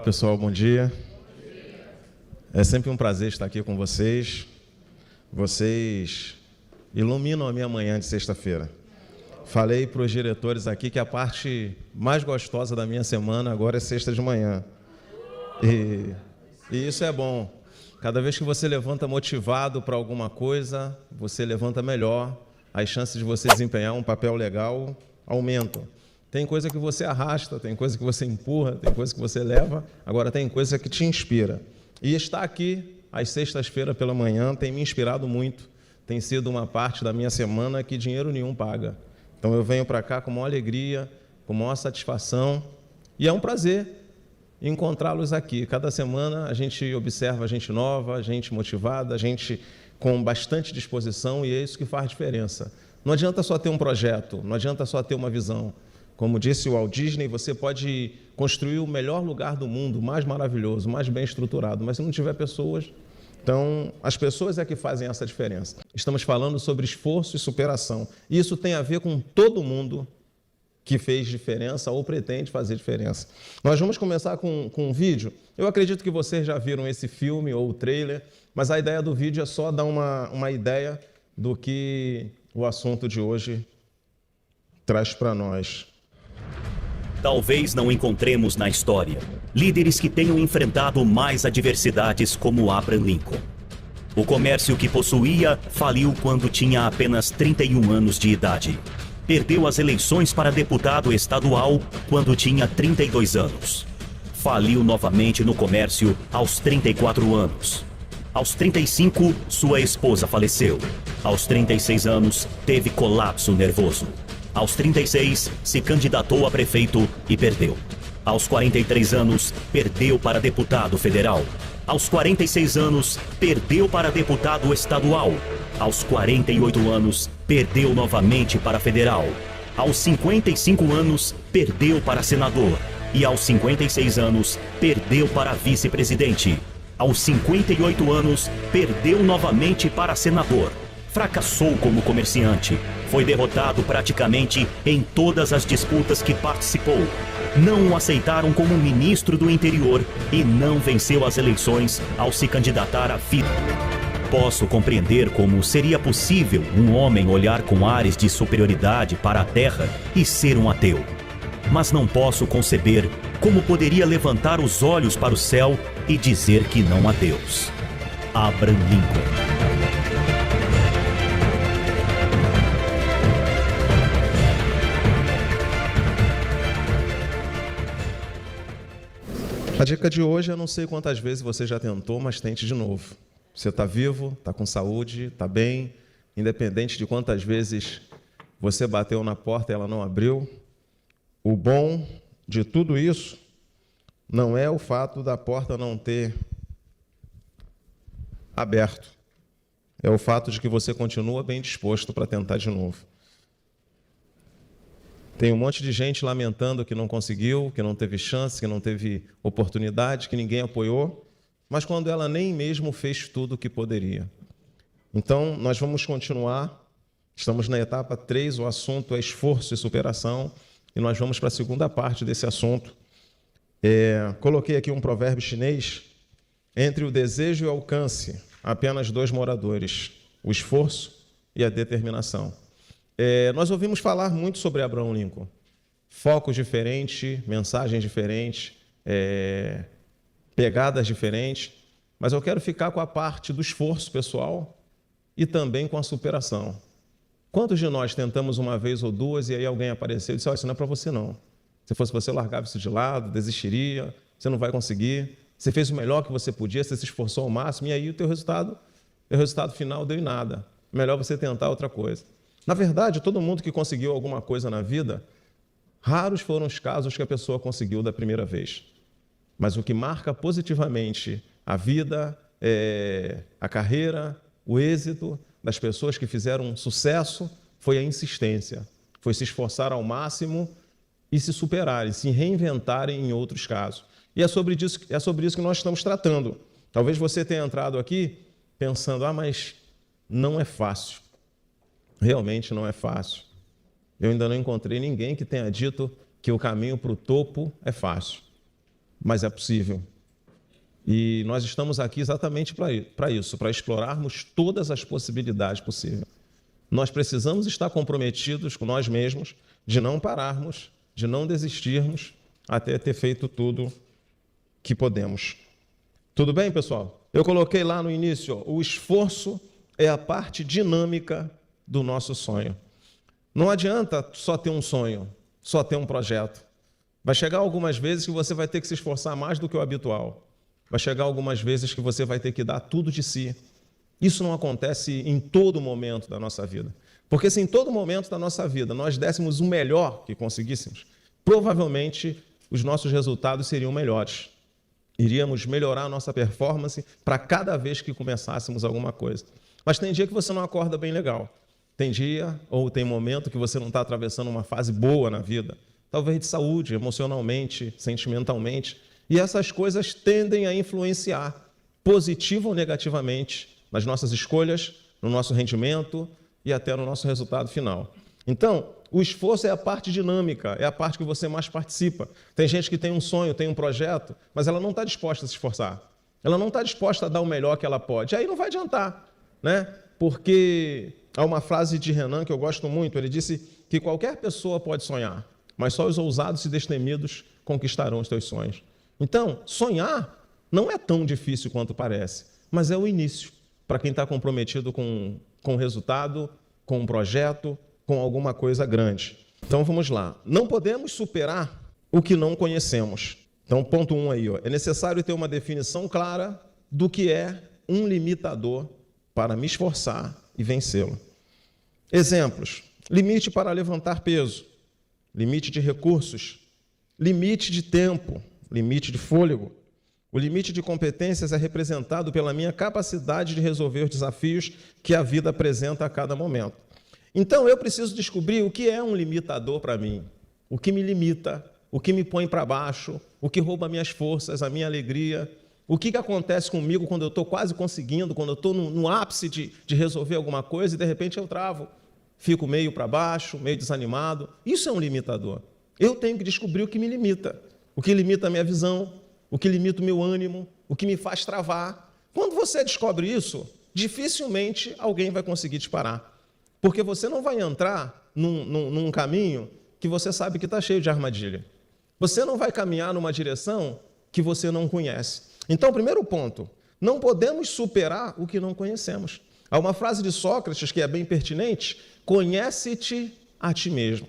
Olá pessoal, bom dia. É sempre um prazer estar aqui com vocês. Vocês iluminam a minha manhã de sexta-feira. Falei para os diretores aqui que a parte mais gostosa da minha semana agora é sexta de manhã. E isso é bom. Cada vez que você levanta motivado para alguma coisa, você levanta melhor. As chances de você desempenhar um papel legal aumentam. Tem coisa que você arrasta, tem coisa que você empurra, tem coisa que você leva, agora tem coisa que te inspira. E estar aqui às sextas-feiras pela manhã tem me inspirado muito. Tem sido uma parte da minha semana que dinheiro nenhum paga. Então eu venho para cá com maior alegria, com maior satisfação, e é um prazer encontrá-los aqui. Cada semana a gente observa gente nova, gente motivada, gente com bastante disposição, e é isso que faz diferença. Não adianta só ter um projeto, não adianta só ter uma visão. Como disse o Walt Disney, você pode construir o melhor lugar do mundo, mais maravilhoso, mais bem estruturado, mas se não tiver pessoas, então as pessoas é que fazem essa diferença. Estamos falando sobre esforço e superação. E isso tem a ver com todo mundo que fez diferença ou pretende fazer diferença. Nós vamos começar com um vídeo. Eu acredito que vocês já viram esse filme ou o trailer, mas a ideia do vídeo é só dar uma ideia do que o assunto de hoje traz para nós. Talvez não encontremos na história líderes que tenham enfrentado mais adversidades como Abraham Lincoln. O comércio que possuía faliu quando tinha apenas 31 anos de idade. Perdeu as eleições para deputado estadual quando tinha 32 anos. Faliu novamente no comércio aos 34 anos. Aos 35, sua esposa faleceu. Aos 36 anos, teve colapso nervoso. Aos 36, se candidatou a prefeito e perdeu. Aos 43 anos, perdeu para deputado federal. Aos 46 anos, perdeu para deputado estadual. Aos 48 anos, perdeu novamente para federal. Aos 55 anos, perdeu para senador. E aos 56 anos, perdeu para vice-presidente. Aos 58 anos, perdeu novamente para senador. Fracassou como comerciante. Foi derrotado praticamente em todas as disputas que participou. Não o aceitaram como ministro do interior e não venceu as eleições ao se candidatar a vice. Posso compreender como seria possível um homem olhar com ares de superioridade para a terra e ser um ateu. Mas não posso conceber como poderia levantar os olhos para o céu e dizer que não há Deus. Abraham Lincoln. A dica de hoje, eu não sei quantas vezes você já tentou, mas tente de novo. Você está vivo, está com saúde, está bem, independente de quantas vezes você bateu na porta e ela não abriu. O bom de tudo isso não é o fato da porta não ter aberto. É o fato de que você continua bem disposto para tentar de novo. Tem um monte de gente lamentando que não conseguiu, que não teve chance, que não teve oportunidade, que ninguém apoiou, mas quando ela nem mesmo fez tudo o que poderia. Então, nós vamos continuar. Estamos na etapa 3, o assunto é esforço e superação, e nós vamos para a segunda parte desse assunto. Coloquei aqui um provérbio chinês: entre o desejo e o alcance, apenas 2 moradores, o esforço e a determinação. Nós ouvimos falar muito sobre Abraham Lincoln. Focos diferentes, mensagens diferentes, pegadas diferentes, mas eu quero ficar com a parte do esforço pessoal e também com a superação. Quantos de nós tentamos uma vez ou duas e aí alguém apareceu e disse: isso não é para você não. Se fosse você, largava isso de lado, desistiria, você não vai conseguir. Você fez o melhor que você podia, você se esforçou ao máximo e aí o teu resultado final deu em nada. Melhor você tentar outra coisa. Na verdade, todo mundo que conseguiu alguma coisa na vida, raros foram os casos que a pessoa conseguiu da primeira vez. Mas o que marca positivamente a vida, a carreira, o êxito das pessoas que fizeram sucesso foi a insistência, foi se esforçar ao máximo e se superarem, se reinventarem em outros casos. E é sobre isso que nós estamos tratando. Talvez você tenha entrado aqui pensando: mas não é fácil. Realmente não é fácil. Eu ainda não encontrei ninguém que tenha dito que o caminho para o topo é fácil. mas é possível. E nós estamos aqui exatamente para isso, para explorarmos todas as possibilidades possíveis. Nós precisamos estar comprometidos com nós mesmos, de não pararmos, de não desistirmos, até ter feito tudo que podemos. Tudo bem, pessoal? Eu coloquei lá no início, o esforço é a parte dinâmica do nosso sonho. Não adianta só ter um sonho, só ter um projeto. Vai chegar algumas vezes que você vai ter que se esforçar mais do que o habitual. Vai chegar algumas vezes que você vai ter que dar tudo de si. Isso não acontece em todo momento da nossa vida. Porque se em todo momento da nossa vida nós dessemos o melhor que conseguíssemos, provavelmente os nossos resultados seriam melhores. Iríamos melhorar a nossa performance para cada vez que começássemos alguma coisa. Mas tem dia que você não acorda bem legal. Tem dia ou tem momento que você não está atravessando uma fase boa na vida. Talvez de saúde, emocionalmente, sentimentalmente. E essas coisas tendem a influenciar, positiva ou negativamente, nas nossas escolhas, no nosso rendimento e até no nosso resultado final. Então, o esforço é a parte dinâmica, é a parte que você mais participa. Tem gente que tem um sonho, tem um projeto, mas ela não está disposta a se esforçar. Ela não está disposta a dar o melhor que ela pode. Aí não vai adiantar, né? Porque há uma frase de Renan que eu gosto muito, ele disse que qualquer pessoa pode sonhar, mas só os ousados e destemidos conquistarão os teus sonhos. Então, sonhar não é tão difícil quanto parece, mas é o início para quem está comprometido com o resultado, com um projeto, com alguma coisa grande. Então, vamos lá. Não podemos superar o que não conhecemos. Então, ponto 1 aí. É necessário ter uma definição clara do que é um limitador para me esforçar e vencê-lo. Exemplos. Limite para levantar peso. Limite de recursos. Limite de tempo. Limite de fôlego. O limite de competências é representado pela minha capacidade de resolver os desafios que a vida apresenta a cada momento. Então, eu preciso descobrir o que é um limitador para mim, o que me limita, o que me põe para baixo, o que rouba minhas forças, a minha alegria, o que acontece comigo quando eu estou quase conseguindo, quando eu estou no ápice de resolver alguma coisa e, de repente, eu travo, fico meio para baixo, meio desanimado. Isso é um limitador. Eu tenho que descobrir o que me limita, o que limita a minha visão, o que limita o meu ânimo, o que me faz travar. Quando você descobre isso, dificilmente alguém vai conseguir te parar. Porque você não vai entrar num caminho que você sabe que está cheio de armadilha. Você não vai caminhar numa direção que você não conhece. Então, primeiro ponto, não podemos superar o que não conhecemos. Há uma frase de Sócrates que é bem pertinente: conhece-te a ti mesmo.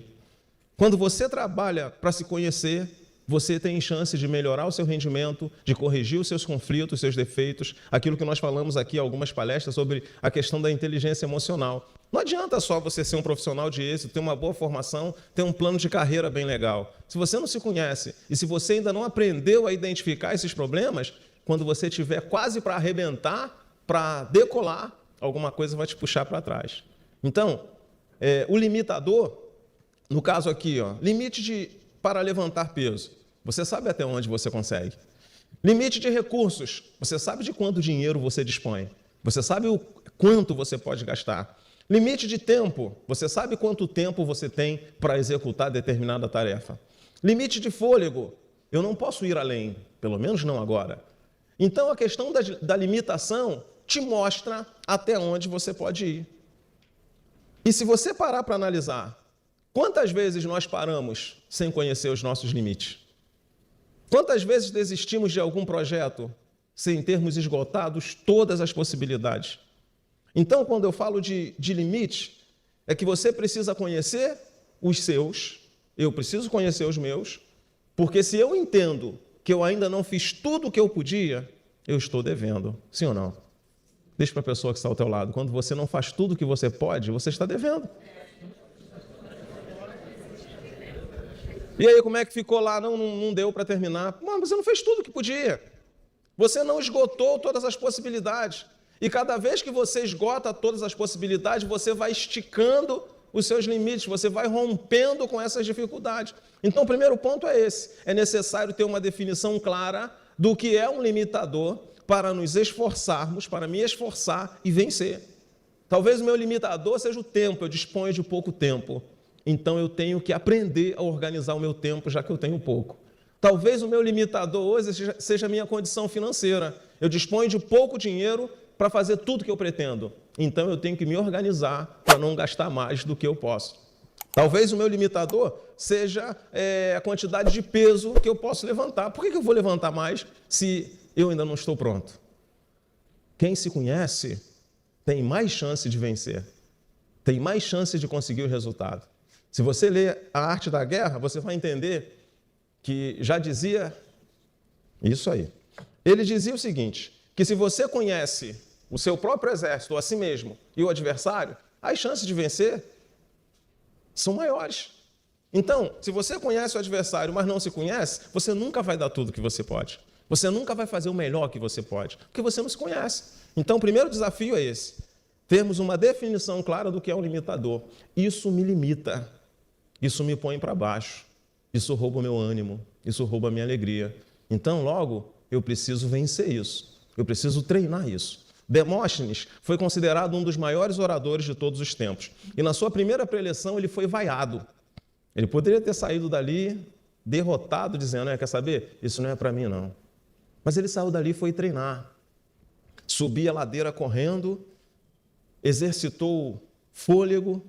Quando você trabalha para se conhecer, você tem chance de melhorar o seu rendimento, de corrigir os seus conflitos, os seus defeitos, aquilo que nós falamos aqui em algumas palestras sobre a questão da inteligência emocional. Não adianta só você ser um profissional de êxito, ter uma boa formação, ter um plano de carreira bem legal. Se você não se conhece e se você ainda não aprendeu a identificar esses problemas, quando você estiver quase para arrebentar, para decolar, alguma coisa vai te puxar para trás. Então, o limitador, no caso aqui, limite para levantar peso. Você sabe até onde você consegue. Limite de recursos. Você sabe de quanto dinheiro você dispõe. Você sabe o quanto você pode gastar. Limite de tempo. Você sabe quanto tempo você tem para executar determinada tarefa. Limite de fôlego. Eu não posso ir além, pelo menos não agora. Então, a questão da limitação te mostra até onde você pode ir. E se você parar para analisar, quantas vezes nós paramos sem conhecer os nossos limites? Quantas vezes desistimos de algum projeto sem termos esgotados todas as possibilidades? Então, quando eu falo de limite, é que você precisa conhecer os seus, eu preciso conhecer os meus, porque se eu entendo que eu ainda não fiz tudo o que eu podia, eu estou devendo. Sim ou não? Deixa para a pessoa que está ao teu lado. Quando você não faz tudo o que você pode, você está devendo. E aí, como é que ficou lá? Não deu para terminar. Mas você não fez tudo o que podia. Você não esgotou todas as possibilidades. E cada vez que você esgota todas as possibilidades, você vai esticando os seus limites, você vai rompendo com essas dificuldades. Então, o primeiro ponto é esse. É necessário ter uma definição clara do que é um limitador para nos esforçarmos, para me esforçar e vencer. Talvez o meu limitador seja o tempo, eu disponho de pouco tempo. Então, eu tenho que aprender a organizar o meu tempo, já que eu tenho pouco. Talvez o meu limitador hoje seja a minha condição financeira. Eu disponho de pouco dinheiro para fazer tudo que eu pretendo. Então, eu tenho que me organizar para não gastar mais do que eu posso. Talvez o meu limitador seja a quantidade de peso que eu posso levantar. Por que eu vou levantar mais se eu ainda não estou pronto? Quem se conhece tem mais chance de vencer. Tem mais chance de conseguir o resultado. Se você ler A Arte da Guerra, você vai entender que já dizia isso aí. Ele dizia o seguinte, que se você conhece o seu próprio exército, ou a si mesmo, e o adversário, as chances de vencer são maiores. Então, se você conhece o adversário, mas não se conhece, você nunca vai dar tudo que você pode. Você nunca vai fazer o melhor que você pode, porque você não se conhece. Então, o primeiro desafio é esse. Termos uma definição clara do que é um limitador. Isso me limita. Isso me põe para baixo. Isso rouba o meu ânimo. Isso rouba a minha alegria. Então, logo, eu preciso vencer isso. Eu preciso treinar isso. Demóstenes foi considerado um dos maiores oradores de todos os tempos. E na sua primeira preleção ele foi vaiado. Ele poderia ter saído dali derrotado, dizendo, quer saber? Isso não é para mim, não. Mas ele saiu dali e foi treinar. Subia a ladeira correndo, exercitou fôlego,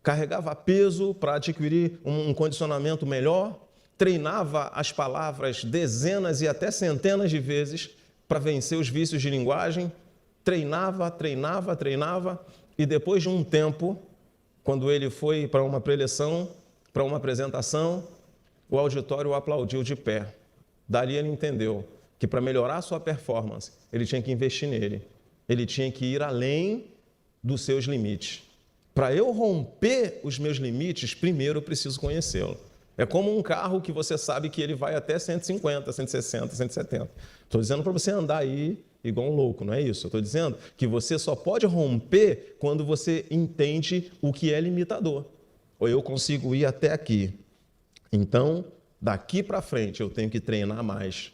carregava peso para adquirir um condicionamento melhor, treinava as palavras dezenas e até centenas de vezes para vencer os vícios de linguagem, treinava, e depois de um tempo, quando ele foi para uma preleção, para uma apresentação, o auditório o aplaudiu de pé. Dali ele entendeu que para melhorar a sua performance, ele tinha que investir nele, ele tinha que ir além dos seus limites. Para eu romper os meus limites, primeiro eu preciso conhecê-lo. É como um carro que você sabe que ele vai até 150, 160, 170. Estou dizendo para você andar aí igual um louco, não é isso? Estou dizendo que você só pode romper quando você entende o que é limitador. Ou eu consigo ir até aqui. Então, daqui para frente, eu tenho que treinar mais,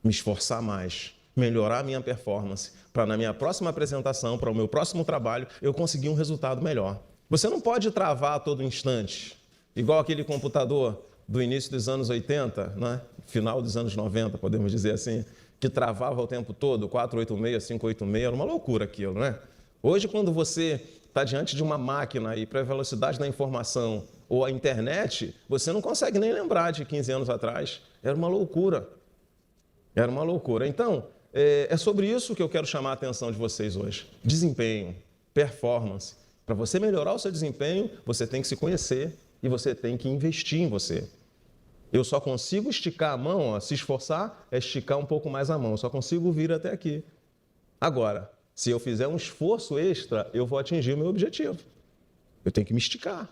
me esforçar mais, melhorar a minha performance, para na minha próxima apresentação, para o meu próximo trabalho, eu conseguir um resultado melhor. Você não pode travar a todo instante. Igual aquele computador do início dos anos 80, né? Final dos anos 90, podemos dizer assim, que travava o tempo todo, 486, 586, era uma loucura aquilo, né? Hoje, quando você está diante de uma máquina e para a velocidade da informação ou a internet, você não consegue nem lembrar de 15 anos atrás. Era uma loucura. Era uma loucura. Então, é sobre isso que eu quero chamar a atenção de vocês hoje. Desempenho, performance. Para você melhorar o seu desempenho, você tem que se conhecer. E você tem que investir em você. Eu só consigo esticar a mão, se esforçar, é esticar um pouco mais a mão. Eu só consigo vir até aqui. Agora, se eu fizer um esforço extra, eu vou atingir o meu objetivo. Eu tenho que me esticar.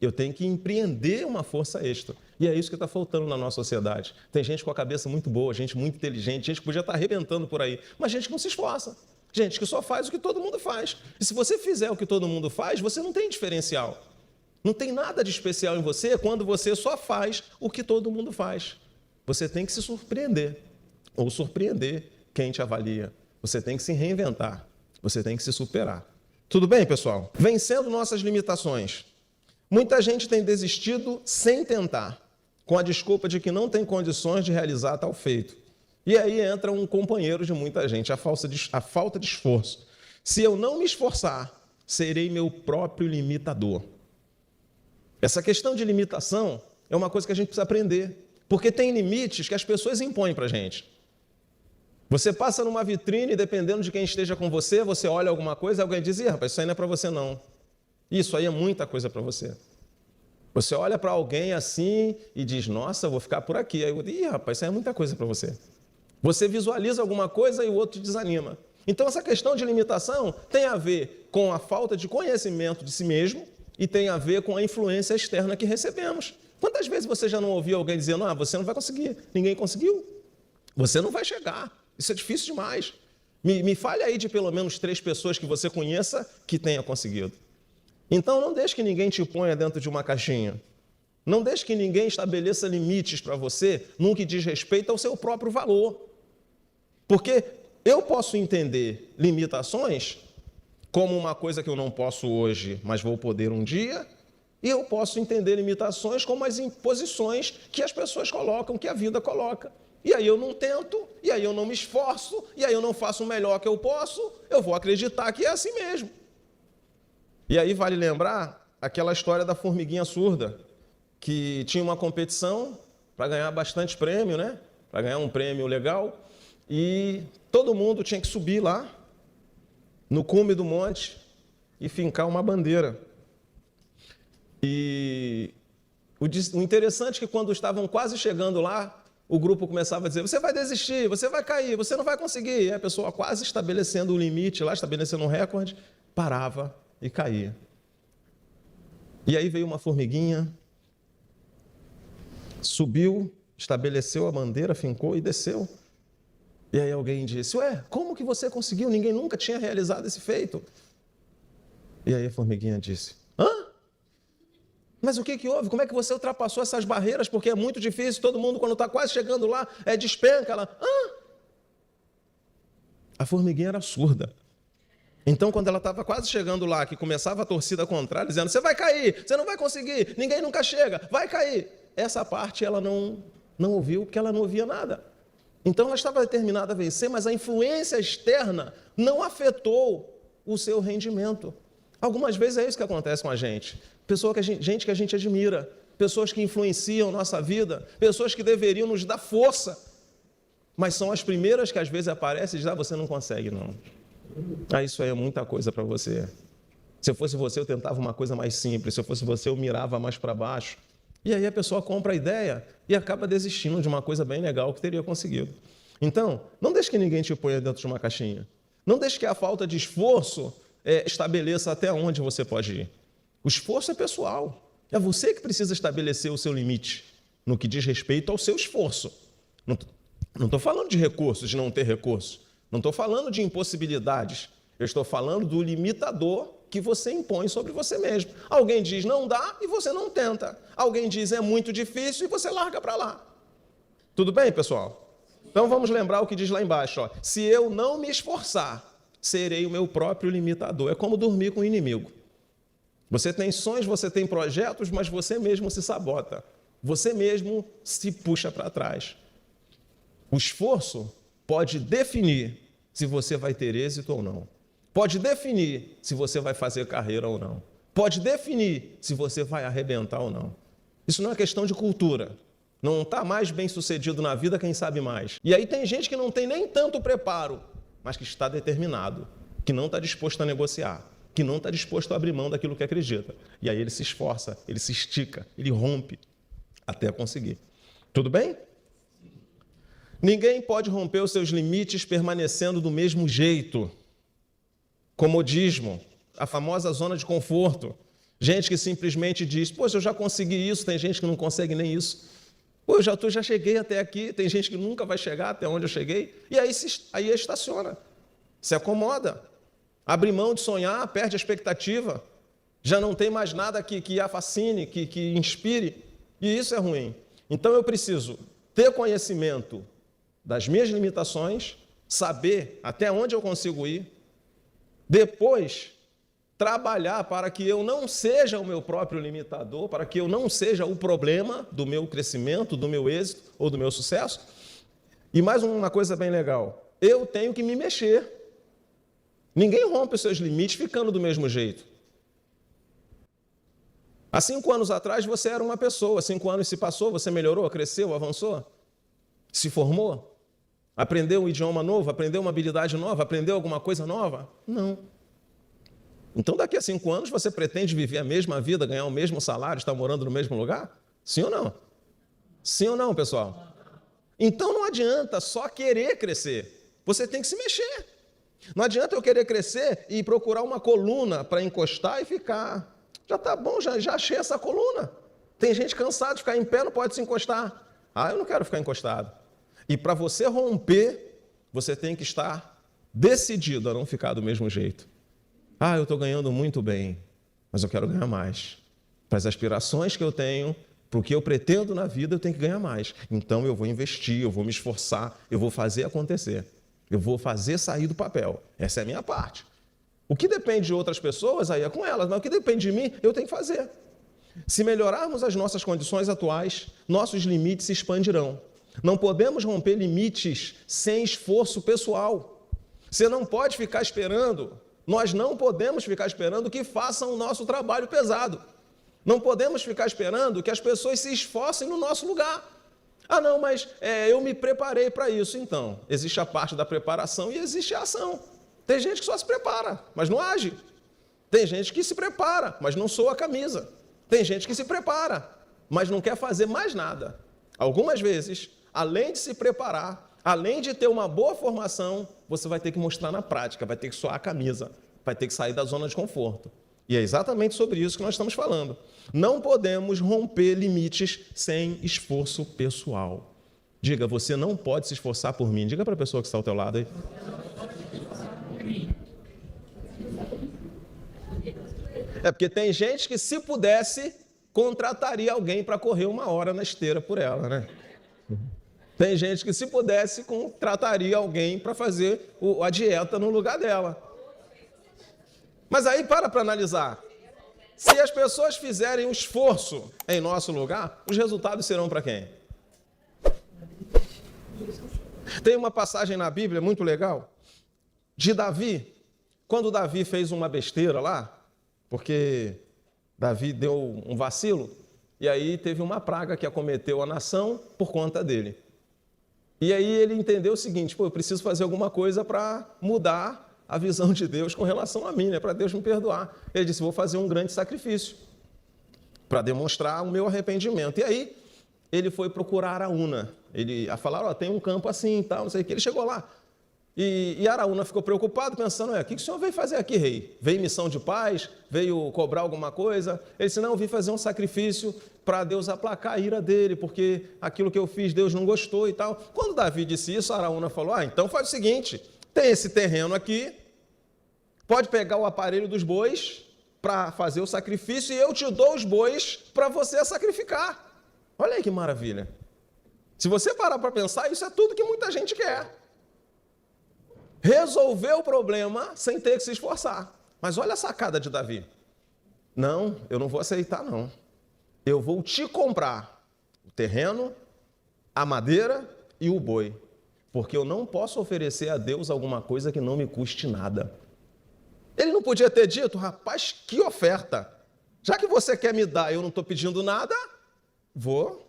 Eu tenho que empreender uma força extra. E é isso que está faltando na nossa sociedade. Tem gente com a cabeça muito boa, gente muito inteligente, gente que podia estar arrebentando por aí, mas gente que não se esforça. Gente que só faz o que todo mundo faz. E se você fizer o que todo mundo faz, você não tem diferencial. Não tem nada de especial em você quando você só faz o que todo mundo faz. Você tem que se surpreender, ou surpreender quem te avalia. Você tem que se reinventar, você tem que se superar. Tudo bem, pessoal? Vencendo nossas limitações. Muita gente tem desistido sem tentar, com a desculpa de que não tem condições de realizar tal feito. E aí entra um companheiro de muita gente, a falta de esforço. Se eu não me esforçar, serei meu próprio limitador. Essa questão de limitação é uma coisa que a gente precisa aprender, porque tem limites que as pessoas impõem para a gente. Você passa numa vitrine, dependendo de quem esteja com você, você olha alguma coisa e alguém diz, rapaz, isso aí não é para você não. Isso aí é muita coisa para você. Você olha para alguém assim e diz, nossa, eu vou ficar por aqui. Aí eu digo, rapaz, isso aí é muita coisa para você. Você visualiza alguma coisa e o outro te desanima. Então essa questão de limitação tem a ver com a falta de conhecimento de si mesmo, e tem a ver com a influência externa que recebemos. Quantas vezes você já não ouviu alguém dizendo, você não vai conseguir, ninguém conseguiu, você não vai chegar, isso é difícil demais. Me fale aí de pelo menos 3 pessoas que você conheça que tenha conseguido. Então não deixe que ninguém te ponha dentro de uma caixinha. Não deixe que ninguém estabeleça limites para você no que diz respeito ao seu próprio valor. Porque eu posso entender limitações como uma coisa que eu não posso hoje, mas vou poder um dia, E eu posso entender limitações como as imposições que as pessoas colocam, que a vida coloca. E aí eu não tento, e aí eu não me esforço, e aí eu não faço o melhor que eu posso, eu vou acreditar que é assim mesmo. E aí vale lembrar aquela história da formiguinha surda, que tinha uma competição para ganhar bastante prêmio, né? Para ganhar um prêmio legal, e todo mundo tinha que subir lá, no cume do monte, e fincar uma bandeira. E o interessante é que quando estavam quase chegando lá, o grupo começava a dizer, você vai desistir, você vai cair, você não vai conseguir. E a pessoa quase estabelecendo o limite lá, estabelecendo um recorde, parava e caía. E aí veio uma formiguinha, subiu, estabeleceu a bandeira, fincou e desceu. E aí alguém disse, ué, como que você conseguiu? Ninguém nunca tinha realizado esse feito. E aí a formiguinha disse, hã? Mas o que houve? Como é que você ultrapassou essas barreiras? Porque é muito difícil, todo mundo quando está quase chegando lá, despenca. Ela, hã? A formiguinha era surda. Então, quando ela estava quase chegando lá, que começava a torcida contrária, dizendo, você vai cair, você não vai conseguir, ninguém nunca chega, vai cair. Essa parte ela não ouviu, porque ela não ouvia nada. Então, ela estava determinada a vencer, mas a influência externa não afetou o seu rendimento. Algumas vezes é isso que acontece com a gente. Gente que a gente admira, pessoas que influenciam nossa vida, pessoas que deveriam nos dar força, mas são as primeiras que às vezes aparecem e dizem, você não consegue não. Isso aí é muita coisa para você. Se eu fosse você, eu tentava uma coisa mais simples, se eu fosse você, eu mirava mais para baixo. E aí a pessoa compra a ideia e acaba desistindo de uma coisa bem legal que teria conseguido. Então, não deixe que ninguém te ponha dentro de uma caixinha. Não deixe que a falta de esforço estabeleça até onde você pode ir. O esforço é pessoal. É você que precisa estabelecer o seu limite no que diz respeito ao seu esforço. Não estou falando de recursos, de não ter recursos. Não estou falando de impossibilidades. Eu estou falando do limitador que você impõe sobre você mesmo. Alguém diz não dá e você não tenta. Alguém diz é muito difícil e você larga para lá. Tudo bem, pessoal? Então vamos lembrar o que diz lá embaixo. Ó. Se eu não me esforçar, serei o meu próprio limitador. É como dormir com o inimigo. Você tem sonhos, você tem projetos, mas você mesmo se sabota. Você mesmo se puxa para trás. O esforço pode definir se você vai ter êxito ou não. Pode definir se você vai fazer carreira ou não. Pode definir se você vai arrebentar ou não. Isso não é questão de cultura. Não está mais bem sucedido na vida quem sabe mais. E aí tem gente que não tem nem tanto preparo, mas que está determinado, que não está disposto a negociar, que não está disposto a abrir mão daquilo que acredita. E aí ele se esforça, ele se estica, ele rompe até conseguir. Tudo bem? Ninguém pode romper os seus limites permanecendo do mesmo jeito. Comodismo, a famosa zona de conforto. Gente que simplesmente diz, poxa, eu já consegui isso, tem gente que não consegue nem isso. Pô, eu já cheguei até aqui, tem gente que nunca vai chegar até onde eu cheguei. E aí estaciona, se acomoda, abre mão de sonhar, perde a expectativa, já não tem mais nada que a fascine, que inspire, e isso é ruim. Então eu preciso ter conhecimento das minhas limitações, saber até onde eu consigo ir, depois trabalhar para que eu não seja o meu próprio limitador, para que eu não seja o problema do meu crescimento, do meu êxito ou do meu sucesso. E mais uma coisa bem legal, eu tenho que me mexer. Ninguém rompe os seus limites ficando do mesmo jeito. Há 5 anos atrás você era uma pessoa, 5 anos se passou, você melhorou, cresceu, avançou, se formou, aprendeu um idioma novo, aprendeu uma habilidade nova, aprendeu alguma coisa nova? Não. Então daqui a 5 anos você pretende viver a mesma vida, ganhar o mesmo salário, estar morando no mesmo lugar? Sim ou não? Sim ou não, pessoal? Então não adianta só querer crescer, você tem que se mexer. Não adianta eu querer crescer e procurar uma coluna para encostar e ficar. Já está bom, já achei essa coluna. Tem gente cansada de ficar em pé, não pode se encostar. Eu não quero ficar encostado. E para você romper, você tem que estar decidido a não ficar do mesmo jeito. Eu estou ganhando muito bem, mas eu quero ganhar mais. Para as aspirações que eu tenho, para o que eu pretendo na vida, eu tenho que ganhar mais. Então eu vou investir, eu vou me esforçar, eu vou fazer acontecer. Eu vou fazer sair do papel. Essa é a minha parte. O que depende de outras pessoas, aí é com elas, mas o que depende de mim, eu tenho que fazer. Se melhorarmos as nossas condições atuais, nossos limites se expandirão. Não podemos romper limites sem esforço pessoal. Você não pode ficar esperando, nós não podemos ficar esperando que façam o nosso trabalho pesado. Não podemos ficar esperando que as pessoas se esforcem no nosso lugar. Ah, não, mas eu me preparei para isso. Então, existe a parte da preparação e existe a ação. Tem gente que só se prepara, mas não age. Tem gente que se prepara, mas não soa a camisa. Tem gente que se prepara, mas não quer fazer mais nada. Algumas vezes, além de se preparar, além de ter uma boa formação, você vai ter que mostrar na prática, vai ter que suar a camisa, vai ter que sair da zona de conforto. E é exatamente sobre isso que nós estamos falando. Não podemos romper limites sem esforço pessoal. Diga, você não pode se esforçar por mim. Diga para a pessoa que está ao teu lado aí. É porque tem gente que, se pudesse, contrataria alguém para correr 1 hora na esteira por ela, né? Tem gente que, se pudesse, contrataria alguém para fazer a dieta no lugar dela. Mas aí para analisar. Se as pessoas fizerem um esforço em nosso lugar, os resultados serão para quem? Tem uma passagem na Bíblia muito legal de Davi. Quando Davi fez uma besteira lá, porque Davi deu um vacilo, e aí teve uma praga que acometeu a nação por conta dele. E aí ele entendeu o seguinte, eu preciso fazer alguma coisa para mudar a visão de Deus com relação a mim, para Deus me perdoar. Ele disse, vou fazer um grande sacrifício para demonstrar o meu arrependimento. E aí ele foi procurar Araúna. Ele falaram, tem um campo assim e tal, não sei o que. Ele chegou lá. E Araúna ficou preocupado, pensando, o que o senhor veio fazer aqui, rei? Veio em missão de paz? Veio cobrar alguma coisa? Ele disse, não, eu vim fazer um sacrifício para Deus aplacar a ira dele, porque aquilo que eu fiz, Deus não gostou e tal. Quando Davi disse isso, Araúna falou, então faz o seguinte, tem esse terreno aqui, pode pegar o aparelho dos bois para fazer o sacrifício e eu te dou os bois para você sacrificar. Olha aí que maravilha. Se você parar para pensar, isso é tudo que muita gente quer. Resolver o problema sem ter que se esforçar. Mas olha a sacada de Davi. Não, eu não vou aceitar, não. Eu vou te comprar o terreno, a madeira e o boi. Porque eu não posso oferecer a Deus alguma coisa que não me custe nada. Ele não podia ter dito, rapaz, que oferta. Já que você quer me dar, eu não estou pedindo nada, vou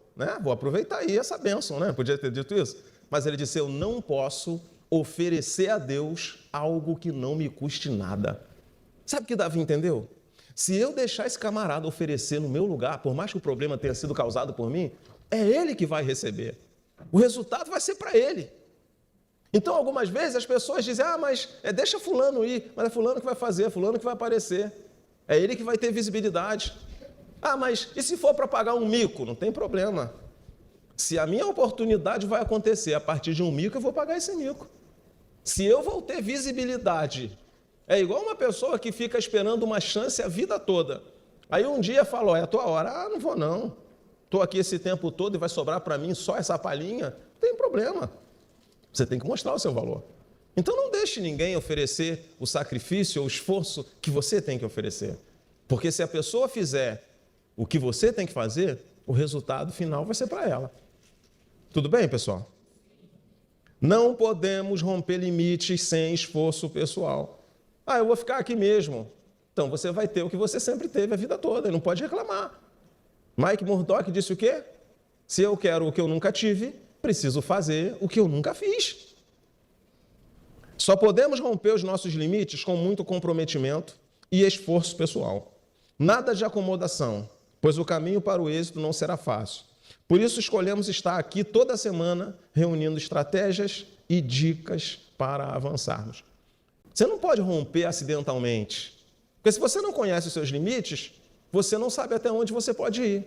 aproveitar aí essa bênção, né? Podia ter dito isso. Mas ele disse, eu não posso oferecer a Deus algo que não me custe nada. Sabe o que Davi entendeu? Se eu deixar esse camarada oferecer no meu lugar, por mais que o problema tenha sido causado por mim, é ele que vai receber. O resultado vai ser para ele. Então, algumas vezes as pessoas dizem, mas deixa fulano ir, mas é fulano que vai fazer, é fulano que vai aparecer. É ele que vai ter visibilidade. Mas e se for para pagar um mico? Não tem problema. Se a minha oportunidade vai acontecer a partir de um mico, eu vou pagar esse mico. Se eu vou ter visibilidade, é igual uma pessoa que fica esperando uma chance a vida toda. Aí um dia fala, é a tua hora. Não vou não. Estou aqui esse tempo todo e vai sobrar para mim só essa palhinha. Não tem problema. Você tem que mostrar o seu valor. Então não deixe ninguém oferecer o sacrifício ou o esforço que você tem que oferecer. Porque se a pessoa fizer o que você tem que fazer, o resultado final vai ser para ela. Tudo bem, pessoal? Não podemos romper limites sem esforço pessoal. Eu vou ficar aqui mesmo. Então você vai ter o que você sempre teve a vida toda e não pode reclamar. Mike Murdock disse o quê? Se eu quero o que eu nunca tive, preciso fazer o que eu nunca fiz. Só podemos romper os nossos limites com muito comprometimento e esforço pessoal. Nada de acomodação, pois o caminho para o êxito não será fácil. Por isso escolhemos estar aqui toda semana reunindo estratégias e dicas para avançarmos. Você não pode romper acidentalmente, porque se você não conhece os seus limites, você não sabe até onde você pode ir.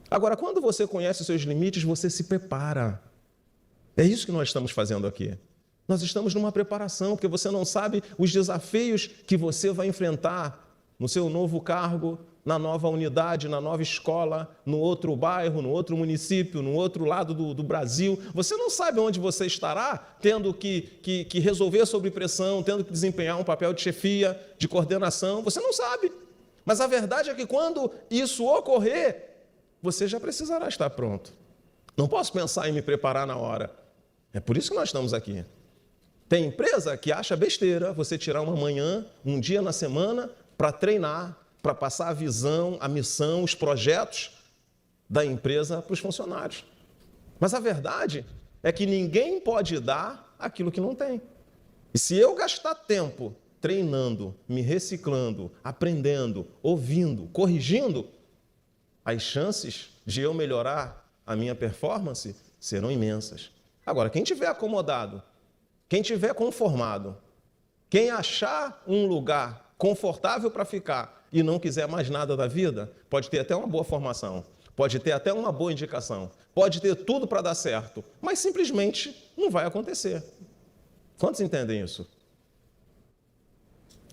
Agora, quando você conhece os seus limites, você se prepara. É isso que nós estamos fazendo aqui. Nós estamos numa preparação, porque você não sabe os desafios que você vai enfrentar no seu novo cargo, na nova unidade, na nova escola, no outro bairro, no outro município, no outro lado do Brasil. Você não sabe onde você estará, tendo que resolver sob pressão, tendo que desempenhar um papel de chefia, de coordenação. Você não sabe. Mas a verdade é que quando isso ocorrer, você já precisará estar pronto. Não posso pensar em me preparar na hora. É por isso que nós estamos aqui. Tem empresa que acha besteira você tirar uma manhã, um dia na semana, para treinar, para passar a visão, a missão, os projetos da empresa para os funcionários. Mas a verdade é que ninguém pode dar aquilo que não tem. E se eu gastar tempo treinando, me reciclando, aprendendo, ouvindo, corrigindo, as chances de eu melhorar a minha performance serão imensas. Agora, quem estiver acomodado, quem estiver conformado, quem achar um lugar confortável para ficar e não quiser mais nada da vida, pode ter até uma boa formação, pode ter até uma boa indicação, pode ter tudo para dar certo, mas simplesmente não vai acontecer. Quantos entendem isso?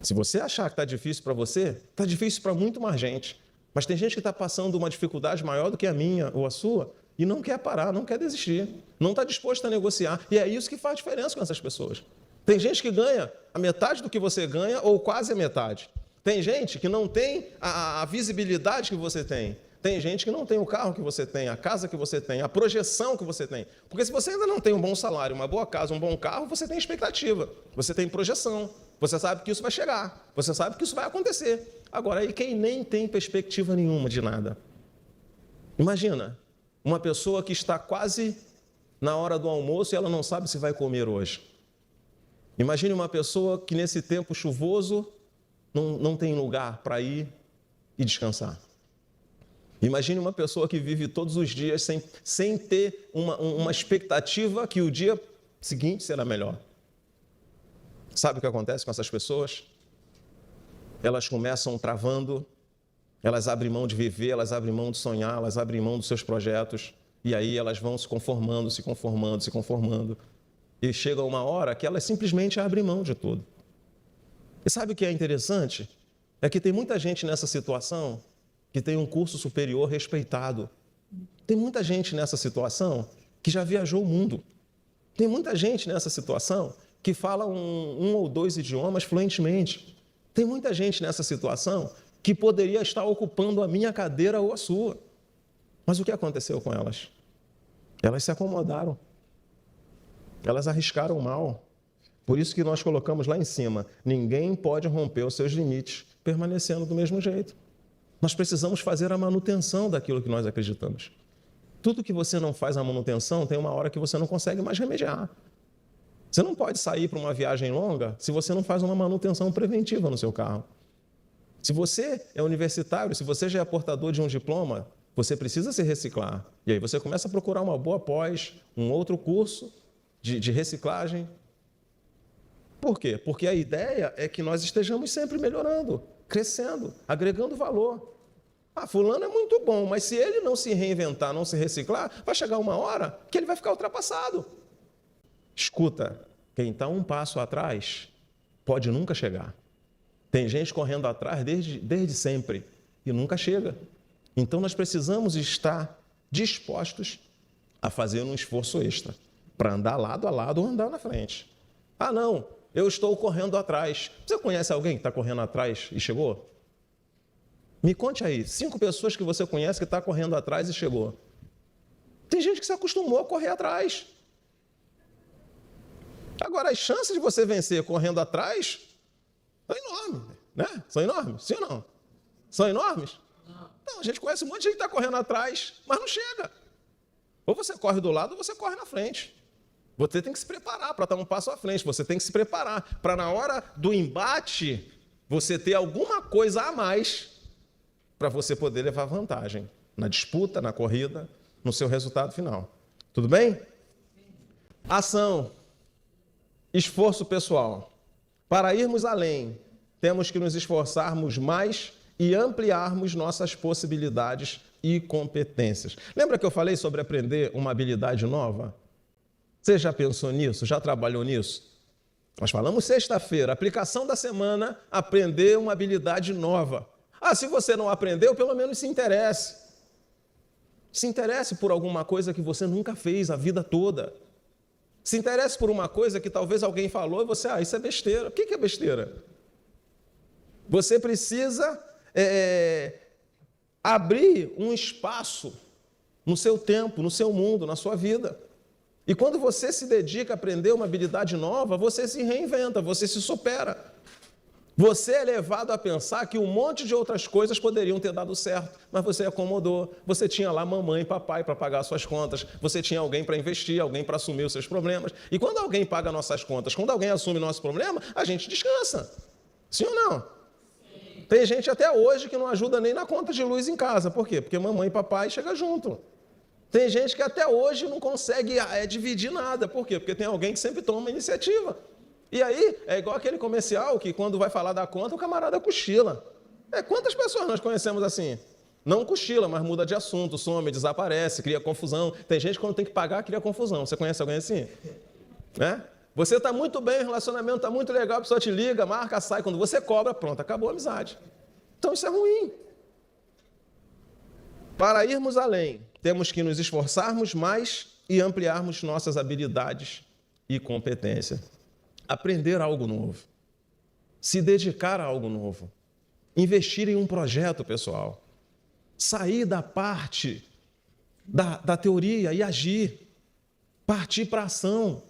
Se você achar que está difícil para você, está difícil para muito mais gente. Mas tem gente que está passando uma dificuldade maior do que a minha ou a sua e não quer parar, não quer desistir, não está disposto a negociar. E é isso que faz diferença com essas pessoas. Tem gente que ganha a metade do que você ganha ou quase a metade. Tem gente que não tem a visibilidade que você tem. Tem gente que não tem o carro que você tem, a casa que você tem, a projeção que você tem. Porque se você ainda não tem um bom salário, uma boa casa, um bom carro, você tem expectativa, você tem projeção. Você sabe que isso vai chegar, você sabe que isso vai acontecer. Agora, e quem nem tem perspectiva nenhuma de nada? Imagina, uma pessoa que está quase na hora do almoço e ela não sabe se vai comer hoje. Imagine uma pessoa que nesse tempo chuvoso não tem lugar para ir e descansar. Imagine uma pessoa que vive todos os dias sem ter uma expectativa que o dia seguinte será melhor. Sabe o que acontece com essas pessoas? Elas começam travando, elas abrem mão de viver, elas abrem mão de sonhar, elas abrem mão dos seus projetos, e aí elas vão se conformando. E chega uma hora que elas simplesmente abrem mão de tudo. E sabe o que é interessante? É que tem muita gente nessa situação que tem um curso superior respeitado. Tem muita gente nessa situação que já viajou o mundo. Tem muita gente nessa situação que fala um ou dois idiomas fluentemente. Tem muita gente nessa situação que poderia estar ocupando a minha cadeira ou a sua. Mas o que aconteceu com elas? Elas se acomodaram. Elas arriscaram mal. Por isso que nós colocamos lá em cima, ninguém pode romper os seus limites permanecendo do mesmo jeito. Nós precisamos fazer a manutenção daquilo que nós acreditamos. Tudo que você não faz a manutenção, tem uma hora que você não consegue mais remediar. Você não pode sair para uma viagem longa se você não faz uma manutenção preventiva no seu carro. Se você é universitário, se você já é portador de um diploma, você precisa se reciclar. E aí você começa a procurar uma boa pós, um outro curso de reciclagem. Por quê? Porque a ideia é que nós estejamos sempre melhorando, crescendo, agregando valor. Fulano é muito bom, mas se ele não se reinventar, não se reciclar, vai chegar uma hora que ele vai ficar ultrapassado. Escuta, quem está um passo atrás pode nunca chegar. Tem gente correndo atrás desde sempre e nunca chega. Então nós precisamos estar dispostos a fazer um esforço extra para andar lado a lado ou andar na frente. Não, eu estou correndo atrás. Você conhece alguém que está correndo atrás e chegou? Me conte aí, 5 pessoas que você conhece que está correndo atrás e chegou. Tem gente que se acostumou a correr atrás. Agora, as chances de você vencer correndo atrás são enormes, né? São enormes, sim ou não? São enormes? Não, a gente conhece um monte de gente que está correndo atrás, mas não chega. Ou você corre do lado ou você corre na frente. Você tem que se preparar para estar um passo à frente. Você tem que se preparar para, na hora do embate, você ter alguma coisa a mais para você poder levar vantagem na disputa, na corrida, no seu resultado final. Tudo bem? Ação. Esforço pessoal. Para irmos além, temos que nos esforçarmos mais e ampliarmos nossas possibilidades e competências. Lembra que eu falei sobre aprender uma habilidade nova? Você já pensou nisso? Já trabalhou nisso? Nós falamos sexta-feira, aplicação da semana, aprender uma habilidade nova. Se você não aprendeu, pelo menos se interesse. Se interesse por alguma coisa que você nunca fez a vida toda. Se interesse por uma coisa que talvez alguém falou e você, isso é besteira. O que é besteira? Você precisa abrir um espaço no seu tempo, no seu mundo, na sua vida. E quando você se dedica a aprender uma habilidade nova, você se reinventa, você se supera. Você é levado a pensar que um monte de outras coisas poderiam ter dado certo, mas você acomodou. Você tinha lá mamãe e papai para pagar suas contas, você tinha alguém para investir, alguém para assumir os seus problemas. E quando alguém paga nossas contas, quando alguém assume nosso problema, a gente descansa. Sim ou não? Sim. Tem gente até hoje que não ajuda nem na conta de luz em casa. Por quê? Porque mamãe e papai chegam junto. Tem gente que até hoje não consegue dividir nada. Por quê? Porque tem alguém que sempre toma iniciativa. E aí, é igual aquele comercial que quando vai falar da conta, o camarada cochila. Quantas pessoas nós conhecemos assim? Não cochila, mas muda de assunto, some, desaparece, cria confusão. Tem gente que quando tem que pagar, cria confusão. Você conhece alguém assim? Você está muito bem, o relacionamento está muito legal, a pessoa te liga, marca, sai. Quando você cobra, pronto, acabou a amizade. Então isso é ruim. Para irmos além, temos que nos esforçarmos mais e ampliarmos nossas habilidades e competências. Aprender algo novo, se dedicar a algo novo, investir em um projeto pessoal, sair da parte da teoria e agir, partir para a ação.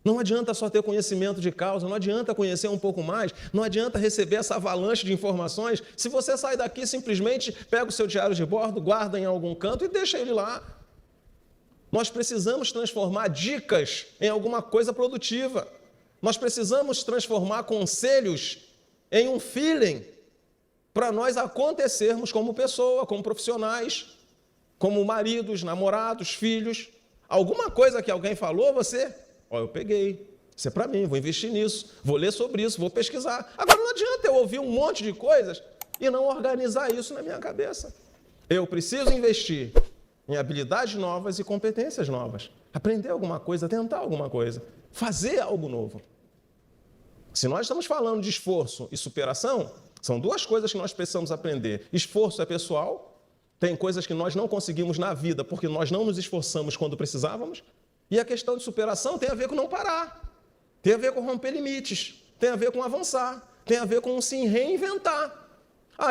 Não adianta só ter conhecimento de causa, não adianta conhecer um pouco mais, não adianta receber essa avalanche de informações. Se você sai daqui, simplesmente pega o seu diário de bordo, guarda em algum canto e deixa ele lá. Nós precisamos transformar dicas em alguma coisa produtiva. Nós precisamos transformar conselhos em um feeling para nós acontecermos como pessoa, como profissionais, como maridos, namorados, filhos. Alguma coisa que alguém falou, eu peguei, isso é para mim, vou investir nisso, vou ler sobre isso, vou pesquisar. Agora não adianta eu ouvir um monte de coisas e não organizar isso na minha cabeça. Eu preciso investir em habilidades novas e competências novas. Aprender alguma coisa, tentar alguma coisa, fazer algo novo. Se nós estamos falando de esforço e superação, são duas coisas que nós precisamos aprender. Esforço é pessoal, tem coisas que nós não conseguimos na vida porque nós não nos esforçamos quando precisávamos. E a questão de superação tem a ver com não parar, tem a ver com romper limites, tem a ver com avançar, tem a ver com se reinventar.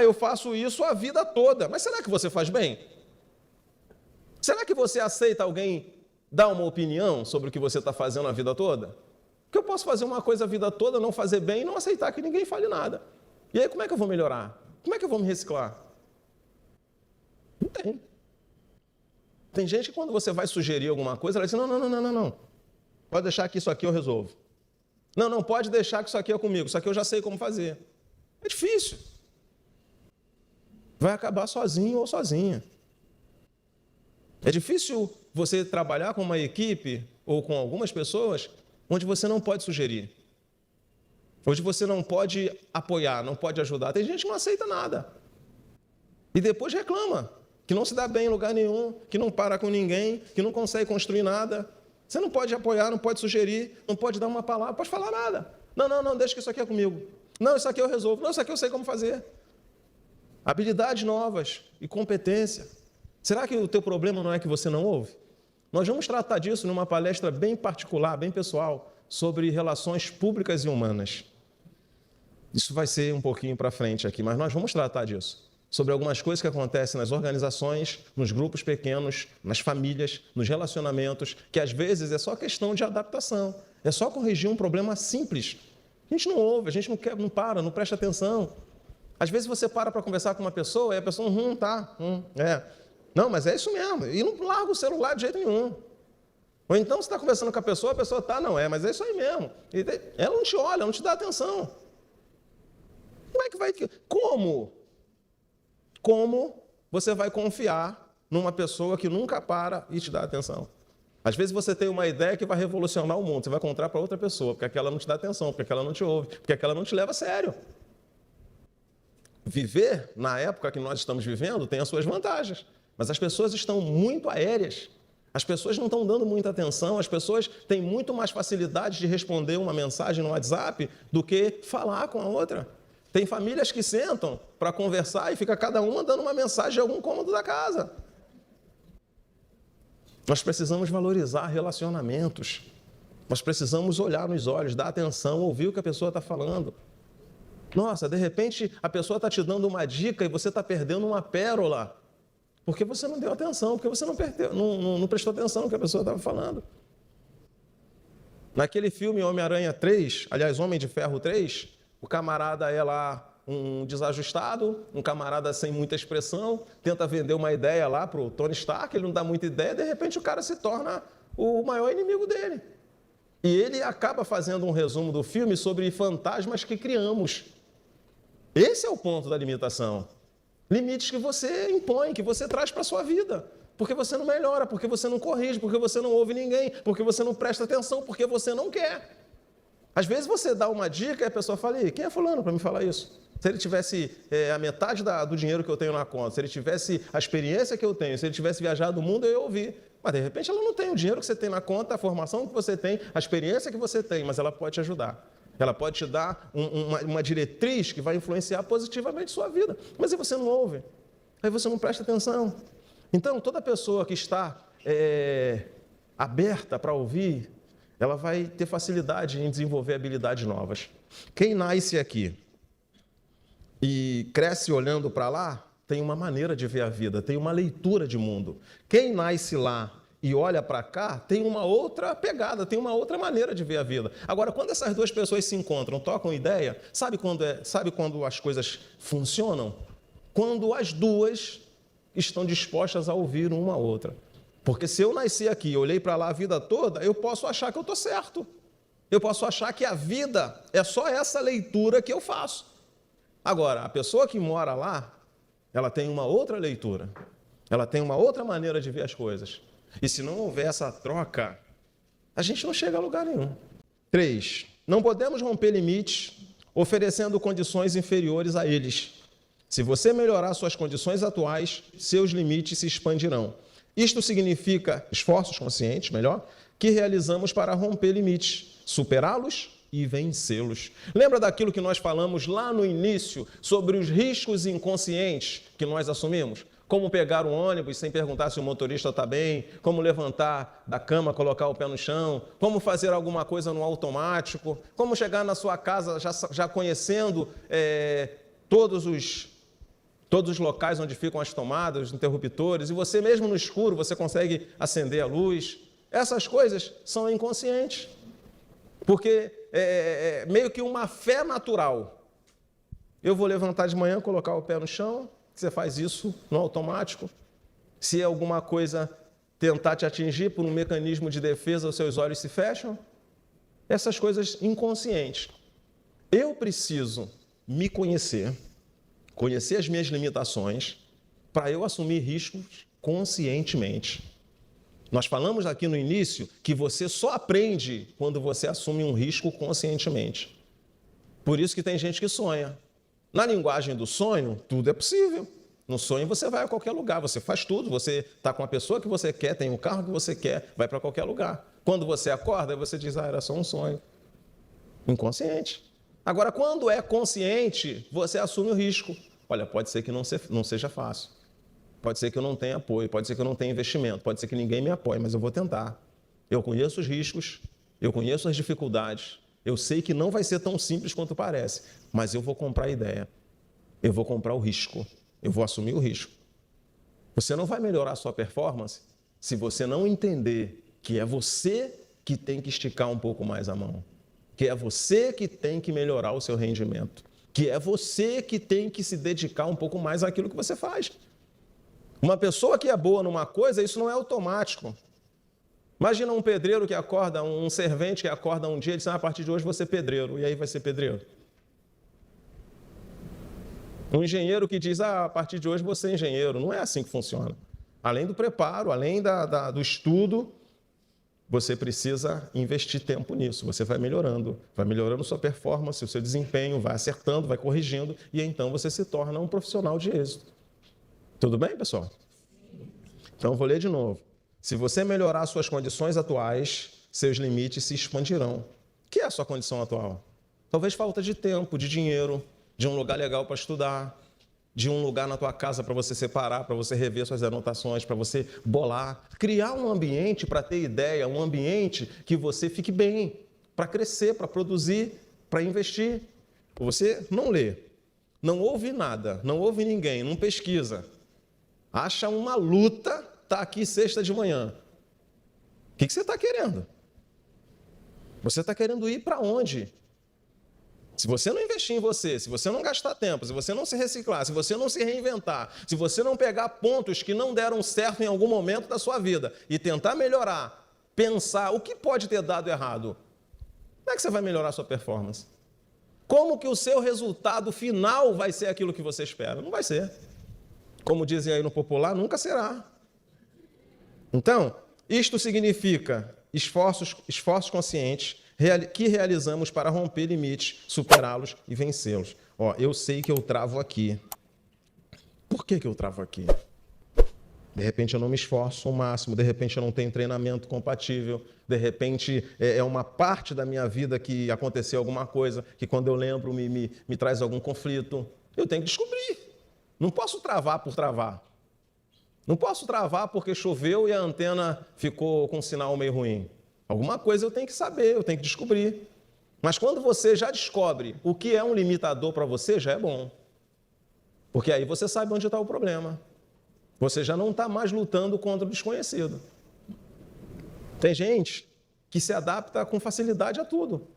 Eu faço isso a vida toda, mas será que você faz bem? Será que você aceita alguém dar uma opinião sobre o que você está fazendo a vida toda? Porque eu posso fazer uma coisa a vida toda, não fazer bem e não aceitar que ninguém fale nada. E aí como é que eu vou melhorar? Como é que eu vou me reciclar? Não tem. Tem gente que quando você vai sugerir alguma coisa, ela diz, não. Pode deixar que isso aqui eu resolvo. Não, pode deixar que isso aqui é comigo, isso aqui eu já sei como fazer. É difícil. Vai acabar sozinho ou sozinha. É difícil você trabalhar com uma equipe ou com algumas pessoas onde você não pode sugerir. Onde você não pode apoiar, não pode ajudar. Tem gente que não aceita nada. E depois reclama. Que não se dá bem em lugar nenhum, que não para com ninguém, que não consegue construir nada. Você não pode apoiar, não pode sugerir, não pode dar uma palavra, não pode falar nada. Não, deixa que isso aqui é comigo. Não, isso aqui eu resolvo. Não, isso aqui eu sei como fazer. Habilidades novas e competência. Será que o teu problema não é que você não ouve? Nós vamos tratar disso numa palestra bem particular, bem pessoal, sobre relações públicas e humanas. Isso vai ser um pouquinho para frente aqui, mas nós vamos tratar disso. Sobre algumas coisas que acontecem nas organizações, nos grupos pequenos, nas famílias, nos relacionamentos, que às vezes é só questão de adaptação, é só corrigir um problema simples. A gente não ouve, a gente não para, não presta atenção. Às vezes você para conversar com uma pessoa e a pessoa, Não, mas é isso mesmo, e não larga o celular de jeito nenhum. Ou então você está conversando com a pessoa mas é isso aí mesmo. E ela não te olha, não te dá atenção. Como é que vai... Como você vai confiar numa pessoa que nunca para e te dá atenção? Às vezes você tem uma ideia que vai revolucionar o mundo, você vai contar para outra pessoa, porque aquela não te dá atenção, porque aquela não te ouve, porque aquela não te leva a sério. Viver na época que nós estamos vivendo tem as suas vantagens, mas as pessoas estão muito aéreas, as pessoas não estão dando muita atenção, as pessoas têm muito mais facilidade de responder uma mensagem no WhatsApp do que falar com a outra. Tem famílias que sentam para conversar e fica cada um mandando uma mensagem de algum cômodo da casa. Nós precisamos valorizar relacionamentos. Nós precisamos olhar nos olhos, dar atenção, ouvir o que a pessoa está falando. Nossa, de repente a pessoa está te dando uma dica e você está perdendo uma pérola. Porque você não deu atenção, porque você não prestou atenção no que a pessoa estava falando. Naquele filme Homem-Aranha 3, aliás, Homem de Ferro 3, o camarada é lá um desajustado, um camarada sem muita expressão, tenta vender uma ideia lá para o Tony Stark, ele não dá muita ideia, de repente o cara se torna o maior inimigo dele. E ele acaba fazendo um resumo do filme sobre fantasmas que criamos. Esse é o ponto da limitação. Limites que você impõe, que você traz para a sua vida. Porque você não melhora, porque você não corrige, porque você não ouve ninguém, porque você não presta atenção, porque você não quer. Às vezes você dá uma dica e a pessoa fala, e quem é fulano para me falar isso? Se ele tivesse a metade do dinheiro que eu tenho na conta, se ele tivesse a experiência que eu tenho, se ele tivesse viajado o mundo, eu ia ouvir. Mas de repente ela não tem o dinheiro que você tem na conta, a formação que você tem, a experiência que você tem, mas ela pode te ajudar. Ela pode te dar uma diretriz que vai influenciar positivamente sua vida. Mas aí você não ouve, aí você não presta atenção. Então, toda pessoa que está aberta para ouvir, ela vai ter facilidade em desenvolver habilidades novas. Quem nasce aqui e cresce olhando para lá, tem uma maneira de ver a vida, tem uma leitura de mundo. Quem nasce lá e olha para cá, tem uma outra pegada, tem uma outra maneira de ver a vida. Agora, quando essas duas pessoas se encontram, trocam ideia, sabe quando as coisas funcionam? Quando as duas estão dispostas a ouvir uma a outra. Porque se eu nasci aqui e olhei para lá a vida toda, eu posso achar que eu estou certo. Eu posso achar que a vida é só essa leitura que eu faço. Agora, a pessoa que mora lá, ela tem uma outra leitura. Ela tem uma outra maneira de ver as coisas. E se não houver essa troca, a gente não chega a lugar nenhum. 3. Não podemos romper limites oferecendo condições inferiores a eles. Se você melhorar suas condições atuais, seus limites se expandirão. Isto significa esforços conscientes, que realizamos para romper limites, superá-los e vencê-los. Lembra daquilo que nós falamos lá no início sobre os riscos inconscientes que nós assumimos? Como pegar um ônibus sem perguntar se o motorista está bem, como levantar da cama, colocar o pé no chão, como fazer alguma coisa no automático, como chegar na sua casa já conhecendo todos os locais onde ficam as tomadas, os interruptores, e você mesmo no escuro, você consegue acender a luz. Essas coisas são inconscientes, porque é meio que uma fé natural. Eu vou levantar de manhã, colocar o pé no chão, você faz isso no automático. Se alguma coisa tentar te atingir por um mecanismo de defesa, os seus olhos se fecham. Essas coisas inconscientes. Eu preciso me conhecer as minhas limitações, para eu assumir riscos conscientemente. Nós falamos aqui no início que você só aprende quando você assume um risco conscientemente. Por isso que tem gente que sonha. Na linguagem do sonho, tudo é possível. No sonho você vai a qualquer lugar, você faz tudo, você está com a pessoa que você quer, tem o carro que você quer, vai para qualquer lugar. Quando você acorda, você diz, era só um sonho. Inconsciente. Agora, quando é consciente, você assume o risco. Olha, pode ser que não seja fácil. Pode ser que eu não tenha apoio, pode ser que eu não tenha investimento, pode ser que ninguém me apoie, mas eu vou tentar. Eu conheço os riscos, eu conheço as dificuldades, eu sei que não vai ser tão simples quanto parece, mas eu vou comprar a ideia, eu vou comprar o risco, eu vou assumir o risco. Você não vai melhorar a sua performance se você não entender que é você que tem que esticar um pouco mais a mão, que é você que tem que melhorar o seu rendimento, que é você que tem que se dedicar um pouco mais àquilo que você faz. Uma pessoa que é boa numa coisa, isso não é automático. Imagina um pedreiro que acorda, um servente que acorda um dia e diz, a partir de hoje vou ser pedreiro, e aí vai ser pedreiro. Um engenheiro que diz, a partir de hoje vou ser engenheiro. Não é assim que funciona. Além do preparo, além do estudo, você precisa investir tempo nisso. Você vai melhorando sua performance, o seu desempenho, vai acertando, vai corrigindo, e então você se torna um profissional de êxito. Tudo bem, pessoal? Então, eu vou ler de novo. Se você melhorar suas condições atuais, seus limites se expandirão. O que é a sua condição atual? Talvez falta de tempo, de dinheiro, de um lugar legal para estudar, de um lugar na tua casa para você separar, para você rever suas anotações, para você bolar. Criar um ambiente para ter ideia, um ambiente que você fique bem, para crescer, para produzir, para investir. Você não lê, não ouve nada, não ouve ninguém, não pesquisa. Acha uma luta, está aqui sexta de manhã. O que você está querendo? Você está querendo ir para onde? Se você não investir em você, se você não gastar tempo, se você não se reciclar, se você não se reinventar, se você não pegar pontos que não deram certo em algum momento da sua vida e tentar melhorar, pensar o que pode ter dado errado, como é que você vai melhorar a sua performance? Como que o seu resultado final vai ser aquilo que você espera? Não vai ser. Como dizem aí no popular, nunca será. Então, isto significa esforços conscientes que realizamos para romper limites, superá-los e vencê-los. Eu sei que eu travo aqui. Por que eu travo aqui? De repente eu não me esforço ao máximo, de repente eu não tenho treinamento compatível, de repente é uma parte da minha vida que aconteceu alguma coisa, que quando eu lembro me traz algum conflito. Eu tenho que descobrir. Não posso travar por travar. Não posso travar porque choveu e a antena ficou com um sinal meio ruim. Alguma coisa eu tenho que saber, eu tenho que descobrir. Mas quando você já descobre o que é um limitador para você, já é bom. Porque aí você sabe onde está o problema. Você já não está mais lutando contra o desconhecido. Tem gente que se adapta com facilidade a tudo.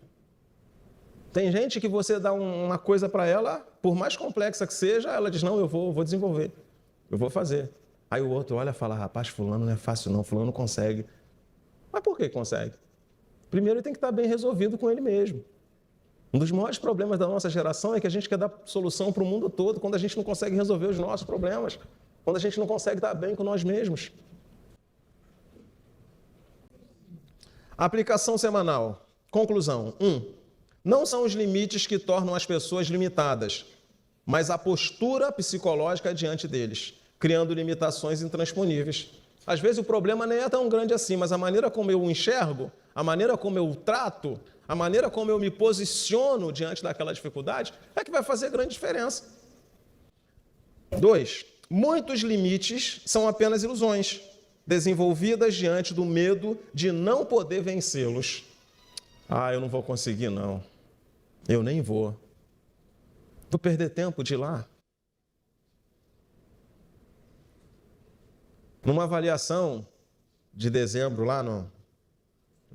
Tem gente que você dá uma coisa para ela, por mais complexa que seja, ela diz, não, eu vou desenvolver, eu vou fazer. Aí o outro olha e fala, rapaz, fulano não é fácil não, fulano consegue. Mas por que consegue? Primeiro ele tem que estar bem resolvido com ele mesmo. Um dos maiores problemas da nossa geração é que a gente quer dar solução para o mundo todo, quando a gente não consegue resolver os nossos problemas, quando a gente não consegue estar bem com nós mesmos. Aplicação semanal. Conclusão. 1. Não são os limites que tornam as pessoas limitadas, mas a postura psicológica diante deles, criando limitações intransponíveis. Às vezes o problema nem é tão grande assim, mas a maneira como eu o enxergo, a maneira como eu o trato, a maneira como eu me posiciono diante daquela dificuldade é que vai fazer grande diferença. 2. Muitos limites são apenas ilusões, desenvolvidas diante do medo de não poder vencê-los. Eu não vou conseguir, não. Eu nem vou. Vou perder tempo de ir lá. Numa avaliação de dezembro lá no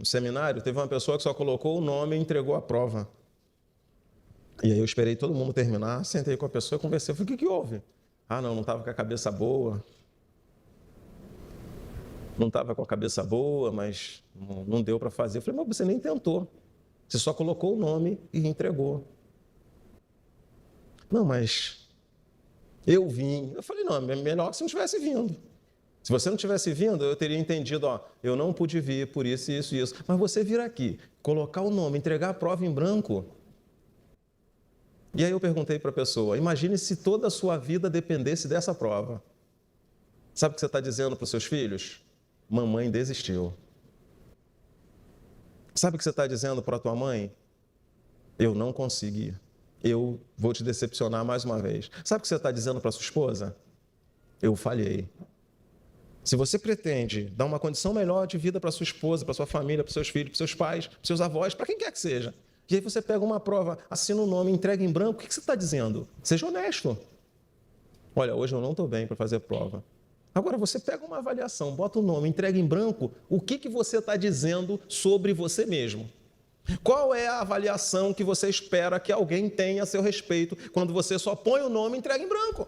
seminário, teve uma pessoa que só colocou o nome e entregou a prova. E aí eu esperei todo mundo terminar, sentei com a pessoa e conversei. Eu falei, o que houve? Não estava com a cabeça boa. Não estava com a cabeça boa, mas não deu para fazer. Eu falei, mas você nem tentou. Você só colocou o nome e entregou. Não, mas eu vim. Eu falei, não, é melhor que você não tivesse vindo. Se você não tivesse vindo, eu teria entendido, eu não pude vir por isso, isso e isso. Mas você vir aqui, colocar o nome, entregar a prova em branco. E aí eu perguntei para a pessoa, imagine se toda a sua vida dependesse dessa prova. Sabe o que você está dizendo para os seus filhos? Mamãe desistiu. Sabe o que você está dizendo para a tua mãe? Eu não consegui. Eu vou te decepcionar mais uma vez. Sabe o que você está dizendo para a sua esposa? Eu falhei. Se você pretende dar uma condição melhor de vida para sua esposa, para sua família, para seus filhos, para seus pais, para seus avós, para quem quer que seja, e aí você pega uma prova, assina um nome, entrega em branco, o que você está dizendo? Seja honesto. Olha, hoje eu não estou bem para fazer prova. Agora, você pega uma avaliação, bota o nome, entrega em branco, o que você está dizendo sobre você mesmo? Qual é a avaliação que você espera que alguém tenha a seu respeito quando você só põe o nome e entrega em branco?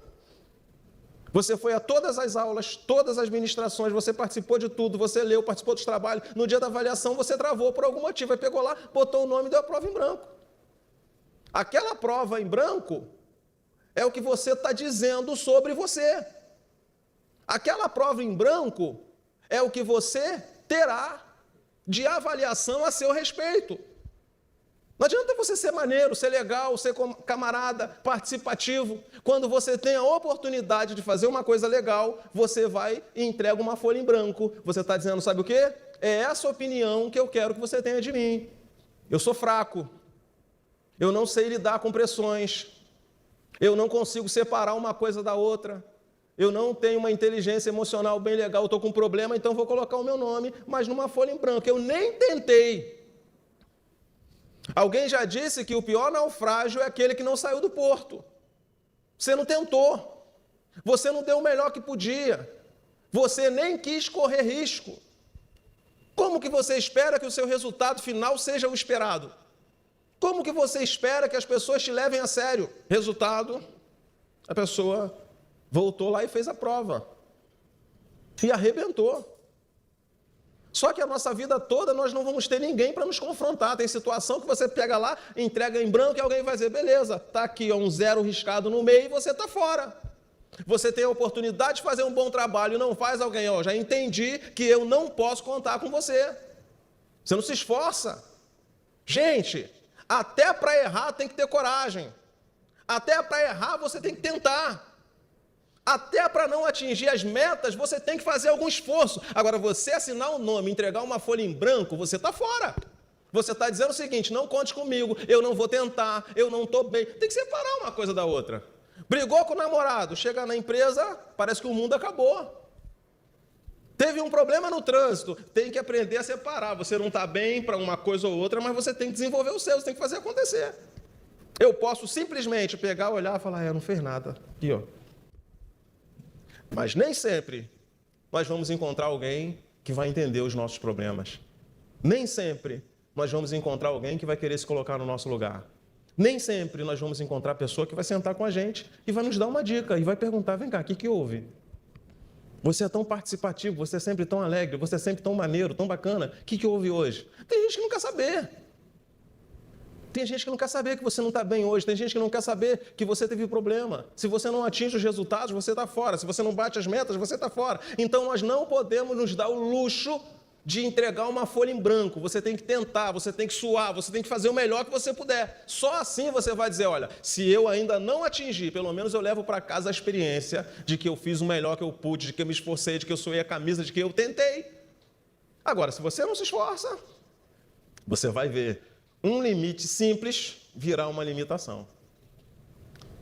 Você foi a todas as aulas, todas as ministrações, você participou de tudo, você leu, participou dos trabalhos. No dia da avaliação, você travou por algum motivo. Aí pegou lá, botou o nome e deu a prova em branco. Aquela prova em branco é o que você está dizendo sobre você. Aquela prova em branco é o que você terá de avaliação a seu respeito. Não adianta você ser maneiro, ser legal, ser camarada, participativo. Quando você tem a oportunidade de fazer uma coisa legal, você vai e entrega uma folha em branco. Você está dizendo, sabe o quê? É essa opinião que eu quero que você tenha de mim. Eu sou fraco. Eu não sei lidar com pressões. Eu não consigo separar uma coisa da outra. Eu não tenho uma inteligência emocional bem legal. Eu estou com um problema, então vou colocar o meu nome, mas numa folha em branco. Eu nem tentei. Alguém já disse que o pior naufrágio é aquele que não saiu do porto. Você não tentou. Você não deu o melhor que podia. Você nem quis correr risco. Como que você espera que o seu resultado final seja o esperado? Como que você espera que as pessoas te levem a sério? Resultado, a pessoa voltou lá e fez a prova. E arrebentou. Só que a nossa vida toda nós não vamos ter ninguém para nos confrontar. Tem situação que você pega lá, entrega em branco e alguém vai dizer, beleza, está aqui ó, um 0 riscado no meio e você está fora. Você tem a oportunidade de fazer um bom trabalho e não faz, alguém, ó, já entendi que eu não posso contar com você. Você não se esforça. Gente, até para errar tem que ter coragem. Até para errar você tem que tentar. Até para não atingir as metas, você tem que fazer algum esforço. Agora, você assinar um nome, entregar uma folha em branco, você está fora. Você está dizendo o seguinte, não conte comigo, eu não vou tentar, eu não estou bem. Tem que separar uma coisa da outra. Brigou com o namorado, chega na empresa, parece que o mundo acabou. Teve um problema no trânsito, tem que aprender a separar. Você não está bem para uma coisa ou outra, mas você tem que desenvolver o seu, você tem que fazer acontecer. Eu posso simplesmente pegar, olhar e falar, não fez nada. Aqui, ó. Mas nem sempre nós vamos encontrar alguém que vai entender os nossos problemas. Nem sempre nós vamos encontrar alguém que vai querer se colocar no nosso lugar. Nem sempre nós vamos encontrar a pessoa que vai sentar com a gente e vai nos dar uma dica e vai perguntar, vem cá, o que houve? Você é tão participativo, você é sempre tão alegre, você é sempre tão maneiro, tão bacana. O que houve hoje? Tem gente que não quer saber. Tem gente que não quer saber que você não está bem hoje. Tem gente que não quer saber que você teve problema. Se você não atinge os resultados, você está fora. Se você não bate as metas, você está fora. Então, nós não podemos nos dar o luxo de entregar uma folha em branco. Você tem que tentar, você tem que suar, você tem que fazer o melhor que você puder. Só assim você vai dizer, olha, se eu ainda não atingir, pelo menos eu levo para casa a experiência de que eu fiz o melhor que eu pude, de que eu me esforcei, de que eu suei a camisa, de que eu tentei. Agora, se você não se esforça, você vai ver um limite simples virar uma limitação.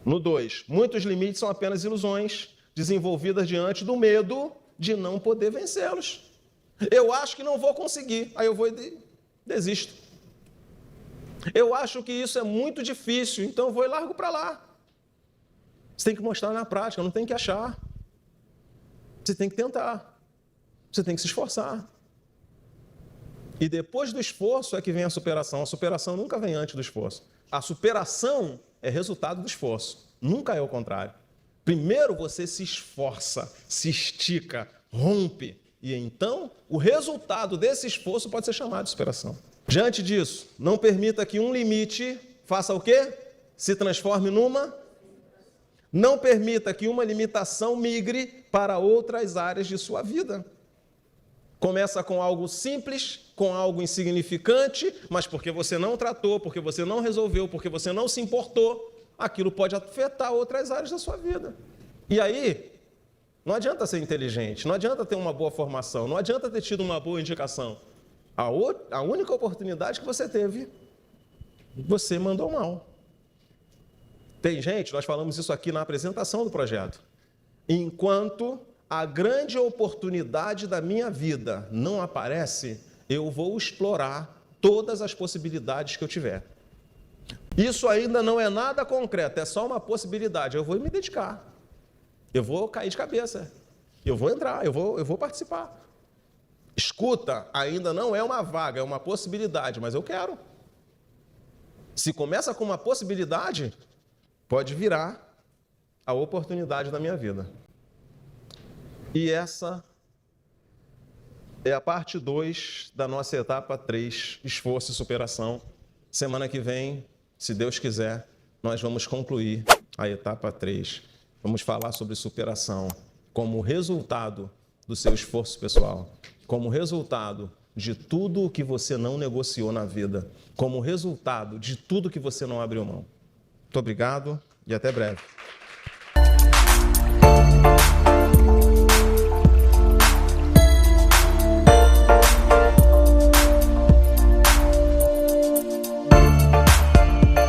No 2, muitos limites são apenas ilusões desenvolvidas diante do medo de não poder vencê-los. Eu acho que não vou conseguir, aí eu vou e desisto. Eu acho que isso é muito difícil, então eu vou e largo para lá. Você tem que mostrar na prática, não tem que achar. Você tem que tentar. Você tem que se esforçar. E depois do esforço é que vem a superação. A superação nunca vem antes do esforço. A superação é resultado do esforço. Nunca é o contrário. Primeiro você se esforça, se estica, rompe. E então, o resultado desse esforço pode ser chamado de superação. Diante disso, não permita que um limite faça o quê? Se transforme numa. Não permita que uma limitação migre para outras áreas de sua vida. Começa com algo simples, com algo insignificante, mas porque você não tratou, porque você não resolveu, porque você não se importou, aquilo pode afetar outras áreas da sua vida. E aí, não adianta ser inteligente, não adianta ter uma boa formação, não adianta ter tido uma boa indicação. A única oportunidade que você teve, você mandou mal. Tem gente, nós falamos isso aqui na apresentação do projeto. Enquanto a grande oportunidade da minha vida não aparece, eu vou explorar todas as possibilidades que eu tiver. Isso ainda não é nada concreto, é só uma possibilidade. Eu vou me dedicar, eu vou cair de cabeça, eu vou entrar, eu vou participar. Escuta, ainda não é uma vaga, é uma possibilidade, mas eu quero. Se começa com uma possibilidade, pode virar a oportunidade da minha vida. E essa é a parte 2 da nossa etapa 3, esforço e superação. Semana que vem, se Deus quiser, nós vamos concluir a etapa 3. Vamos falar sobre superação como resultado do seu esforço pessoal, como resultado de tudo o que você não negociou na vida, como resultado de tudo que você não abriu mão. Muito obrigado e até breve.